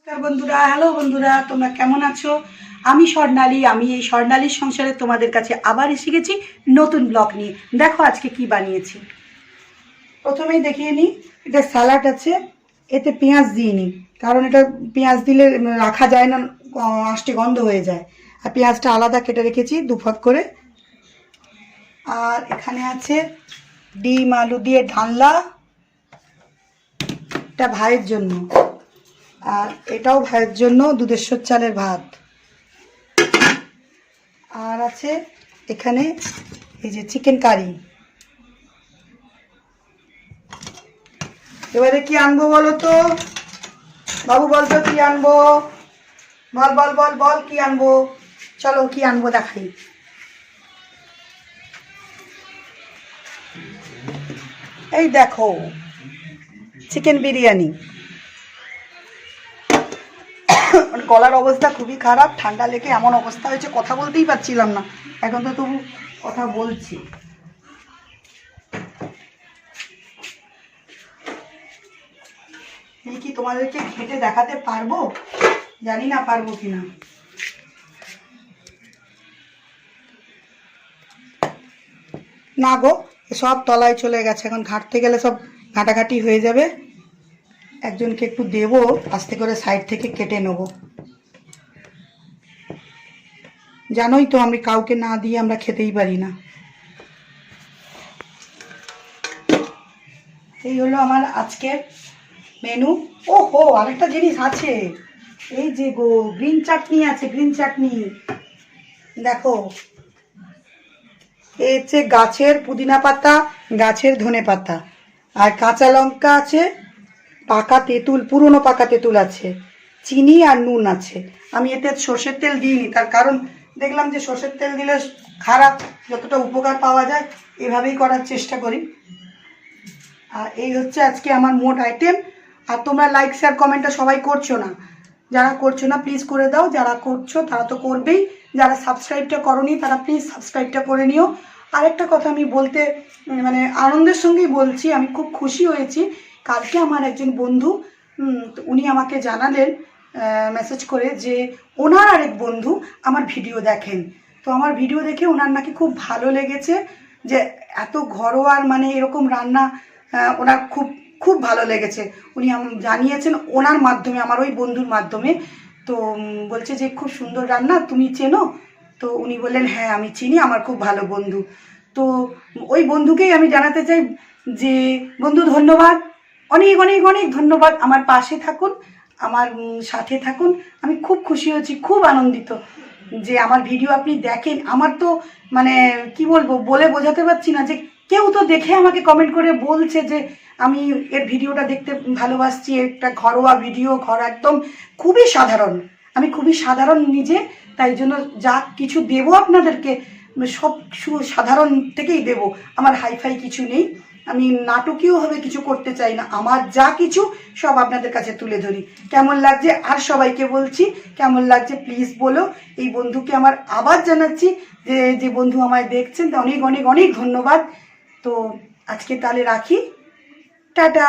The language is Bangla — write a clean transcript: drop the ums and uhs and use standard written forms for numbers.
নমস্কার বন্ধুরা, হ্যালো বন্ধুরা, তোমরা কেমন আছো? আমি স্বর্ণালী। আমি এই স্বর্ণালীর সংসারে তোমাদের কাছে আবার এসে গেছি নতুন ব্লগ নিয়ে। দেখো আজকে কি বানিয়েছি। প্রথমেই দেখিয়ে নিই, এটা স্যালাড আছে, এতে পেঁয়াজ দিইনি, কারণ এটা পেঁয়াজ দিলে রাখা যায় না, আষ্টে গন্ধ হয়ে যায়। আর পেঁয়াজটা আলাদা কেটে রেখেছি দুভাগ করে। আর এখানে আছে ডিম আলু দিয়ে ডালনা, এটা ভাইয়ের জন্য। আর এটাও ভাইয়ের জন্য দুধেশ্বর চালের ভাত। আর আছে এখানে এই যে চিকেন কারি। এবারে কি আনবো বলো তো বাবু, বল তো কি আনবো, বল বল বল বল কি আনবো। চলো কি আনবো দেখাই। এই দেখো চিকেন বিরিয়ানি। গলার অবস্থা খুবই খারাপ, ঠান্ডা লেগে এমন অবস্থা হয়েছে, কথা বলতেই পারছিলাম না। এখন তো তবু কথা বলছি। এই কি তোমাদেরকে ঘেঁটে দেখাতে পারবো, জানি না পারবো কিনা। না গো, সব তলায় চলে গেছে, এখন ঘাঁটতে গেলে সব ঘাঁটাঘাঁটি হয়ে যাবে। একজনকে একটু দেবো, আস্তে করে সাইড থেকে কেটে নেবো। জানোই তো আমি কাউকে না দিয়ে আমরা খেতেই পারি না। এই হলো আমার আজকের মেনু। ও হো, আরেকটা জিনিস আছে, এই যে গো গ্রিন চাটনি আছে, গ্রিন চাটনি দেখো। এই হচ্ছে গাছের পুদিনা পাতা, গাছের ধনে পাতা, আর কাঁচা লঙ্কা আছে, পাকা তেঁতুল, পুরনো পাকা তেঁতুল আছে, চিনি আর নুন আছে। আমি এতে সর্ষের তেল দিইনি, তার কারণ দেখলাম যে সর্ষের তেল দিলে খারাপ, যতটা উপকার পাওয়া যায় এভাবেই করার চেষ্টা করি। আর এই হচ্ছে আজকে আমার মোট আইটেম। আর তোমরা লাইক শেয়ার কমেন্টটা সবাই করছো না, যারা করছো না প্লিজ করে দাও, যারা করছো তারা তো করবেই, যারা সাবস্ক্রাইবটা করোনি তারা প্লিজ সাবস্ক্রাইবটা করে নিও। আরেকটা কথা আমি বলতে মানে আনন্দের সঙ্গেই বলছি, আমি খুব খুশি হয়েছি। কালকে আমার একজন বন্ধু উনি আমাকে জানালেন মেসেজ করে যে ওনার আরেক বন্ধু আমার ভিডিও দেখেন, তো আমার ভিডিও দেখে ওনার নাকি খুব ভালো লেগেছে, যে এত ঘরোয়া মানে এরকম রান্না ওনার খুব খুব ভালো লেগেছে। উনি জানিয়েছেন ওনার মাধ্যমে, আমার ওই বন্ধুর মাধ্যমে। তো বলছে যে খুব সুন্দর রান্না, তুমি চেনো? তো উনি বললেন হ্যাঁ আমি চিনি, আমার খুব ভালো বন্ধু। তো ওই বন্ধুকেই আমি জানাতে চাই যে বন্ধু ধন্যবাদ, অনেক অনেক অনেক ধন্যবাদ। আমার পাশে থাকুন, আমার সাথে থাকুন। আমি খুব খুশি হয়েছি, খুব আনন্দিত যে আমার ভিডিও আপনি দেখেন। আমার তো মানে কি বলবো, বলে বোঝাতে পারছি না, যে কেউ তো দেখে আমাকে কমেন্ট করে বলছে যে আমি এর ভিডিওটা দেখতে ভালোবাসছি, একটা ঘরোয়া ভিডিও, ঘর একদম খুবই সাধারণ, আমি খুবই সাধারণ নিজে, তাই জন্য যা কিছু দেবো আপনাদেরকে সব সাধারণ থেকেই দেব। আমার হাইফাই কিছু নেই, আমি নাটকীয়ভাবে কিছু করতে চাই না, আমার যা কিছু সব আপনাদের কাছে তুলে ধরি। কেমন লাগছে আর সবাইকে বলছি কেমন লাগছে প্লিজ বলো। এই বন্ধুকে আমার আবার জানাচ্ছি যে যে বন্ধু আমায় দেখছেন, অনেক অনেক অনেক ধন্যবাদ। তো আজকে তাহলে রাখি, টাটা।